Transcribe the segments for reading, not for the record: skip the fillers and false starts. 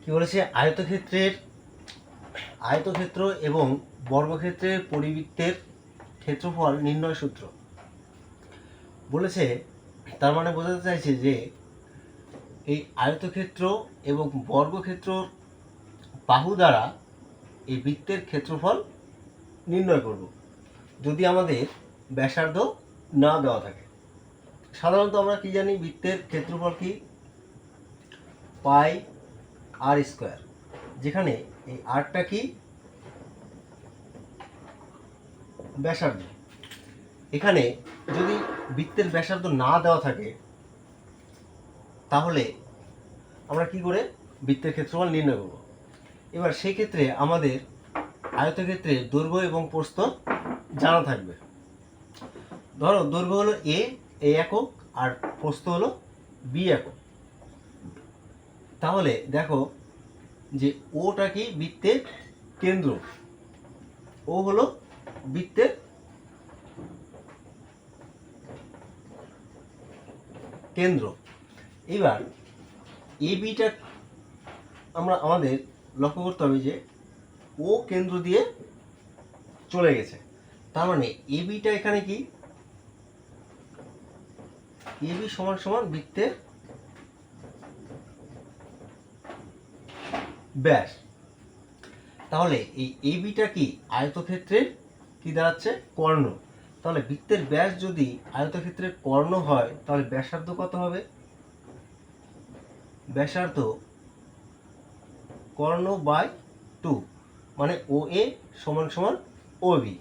কি বলেছে, আয়তক্ষেত্র এবং বর্গক্ষেত্রের পরিবৃত্তের ক্ষেত্রফল নির্ণয় সূত্র বলেছে। তার মানে বোঝাতে চাইছে যে এই আয়তক্ষেত্র এবং বর্গক্ষেত্র বাহু দ্বারা এই বৃত্তের ক্ষেত্রফল নির্ণয় করব যদি আমাদের ব্যাসার্ধ না দেওয়া থাকে। সাধারণত আমরা কি জানি, বৃত্তের ক্ষেত্রফল কি, পাই আর স্কোয়ার, যেখানে এই আরটা কি, ব্যাসার্ধ। এখানে যদি বৃত্তের ব্যাসার্ধ না দেওয়া থাকে তাহলে আমরা কি করে বৃত্তের ক্ষেত্রফল নির্ণয় করব। এবার সেই ক্ষেত্রে আমাদের আয়তক্ষেত্রে দৈর্ঘ্য এবং প্রস্থ জানা থাকবে। ধরো দৈর্ঘ্য হলো এ একক আর প্রস্থ হলো বি একক। তাহলে দেখো যে ওটা কি, বৃত্তের কেন্দ্র, ও হলো বৃত্তের কেন্দ্র। এবার এ বিটা আমাদের লক্ষ্য করতে হবে যে ও কেন্দ্র দিয়ে চলে গেছে। তার মানে এ বিটা এখানে কি, এ বি সমান সমান বৃত্তের ব্যাস। তাহলে এই এ বিটা কি, আয়তক্ষেত্রের কি দাঁড়াচ্ছে, কর্ণ। তাহলে বৃত্তের ব্যাস যদি আয়তক্ষেত্রের কর্ণ হয় তাহলে ব্যাসার্ধ কত হবে, ব্যাসার্ধ কর্ণ বাই 2, মানে ও এ সমান সমান ও বি।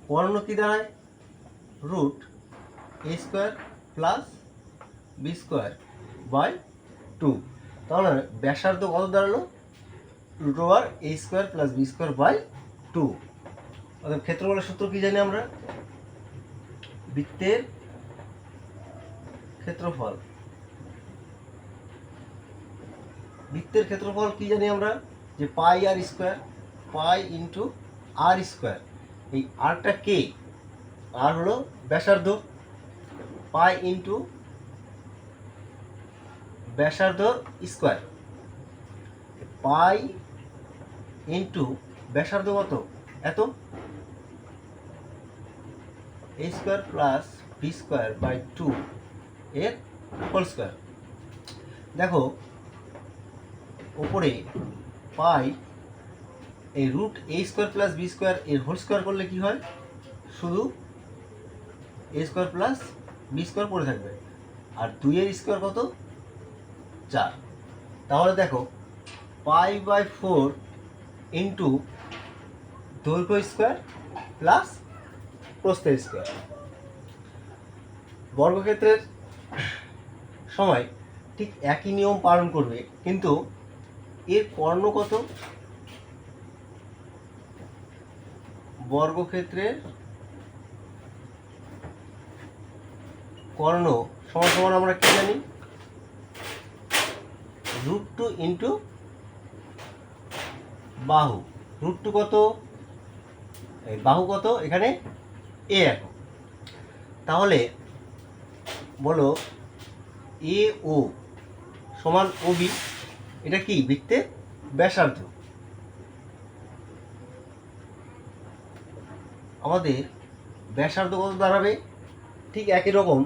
কর্ণ কি দাঁড়ায়, root a square plus b square by 2। তাহলে ব্যাসার্ধ কত দাঁড়ালো, root over a square plus b square by 2। অর্থাৎ ক্ষেত্রফলের সূত্র কি জানি আমরা, বৃত্তের ক্ষেত্রফল, বৃত্তের ক্ষেত্রফল কি জানি আমরা, যে pi r square, pi into r square. এই আরটা কে, আর হলো ব্যাসার্ধ, পাই ইন্টু ব্যাসার্ধ স্কোয়ার, পাই ইন্টু ব্যাসার্ধ কত, এত, a square plus b square by 2 এর হোল স্কোয়ার। দেখো ওপরে পাই, এই root a square plus b square এর হোল স্কোয়ার করলে কি হয়, শুধু a square plus b square পড়ে থাকবে, আর 2 এর স্কোয়ার কত, 4। তাহলে দেখো পাই বাই 4 ইন্টু দৈর্ঘ্য স্কোয়ার প্লাস প্রস্থ স্কোয়ার। বর্গক্ষেত্রের সময় ঠিক একই নিয়ম পালন করবে, কিন্তু এর কর্ণ কত, বর্গক্ষেত্রের কর্ণ সমান সমান আমরা কি জানি, √2 ইন্টু বাহু। √2 কত, এই বাহু কত, এখানে এ একক। তাহলে বলো এ ও সমান ও বি, এটা কি, বৃত্তের ব্যাসার্ধ। আমাদের ব্যাসার্ধ কত দাঁড়াবে, ঠিক একই রকম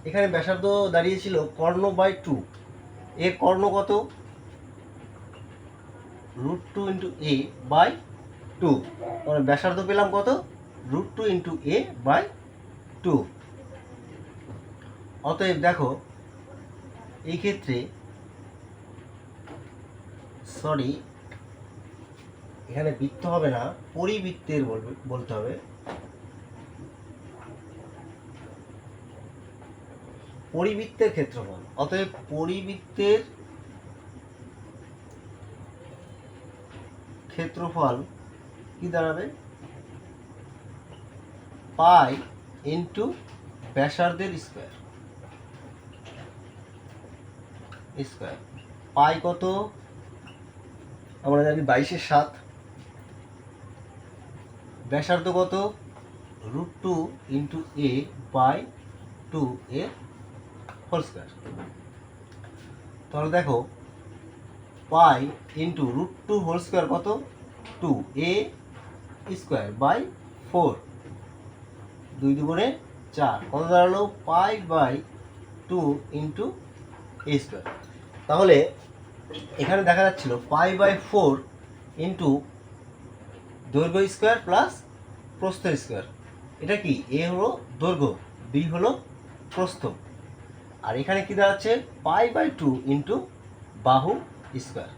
এখানে ব্যাসার্ধ দাঁড়িয়েছিল কর্ণ বাই 2, এর কর্ণ কত, √2 ইন্টু এ বাই 2। মানে ব্যাসার্ধ পেলাম কত, √2 ইন্টু এ বাই 2। অতএব দেখো এই ক্ষেত্রে, সরি এখানে বৃত্ত হবে না, পরিবৃত্তের বলতে হবে, পরিবৃত্তের ক্ষেত্রফল। অতএব পরিবৃত্তের ক্ষেত্রফল কি দাঁড়াবে, পাই ইন্টু ব্যাসার্ধের স্কোয়ার, স্কোয়ার। পাই কত, আমরা জানি 22/7। ব্যাসার্ধ কত, √2 ইন্টু এ বাই 2 এর হোল স্কোয়ার। তাহলে দেখো pi into root two whole square কত, two a square by four, দুই দুগুণে চার, কত দাঁড়ালো pi by two into a square. তাহলে এখানে দেখা যাচ্ছিল পাই বাই ফোর ইন্টু দৈর্ঘ্য স্কোয়ার প্লাস প্রস্থ স্কোয়ার। এটা কি, এ হলো দৈর্ঘ্য, বি হলো প্রস্থ, আর এখানে কি দাঁড়াচ্ছে পাই বাই টু ইন্টু বাহু স্কোয়ার।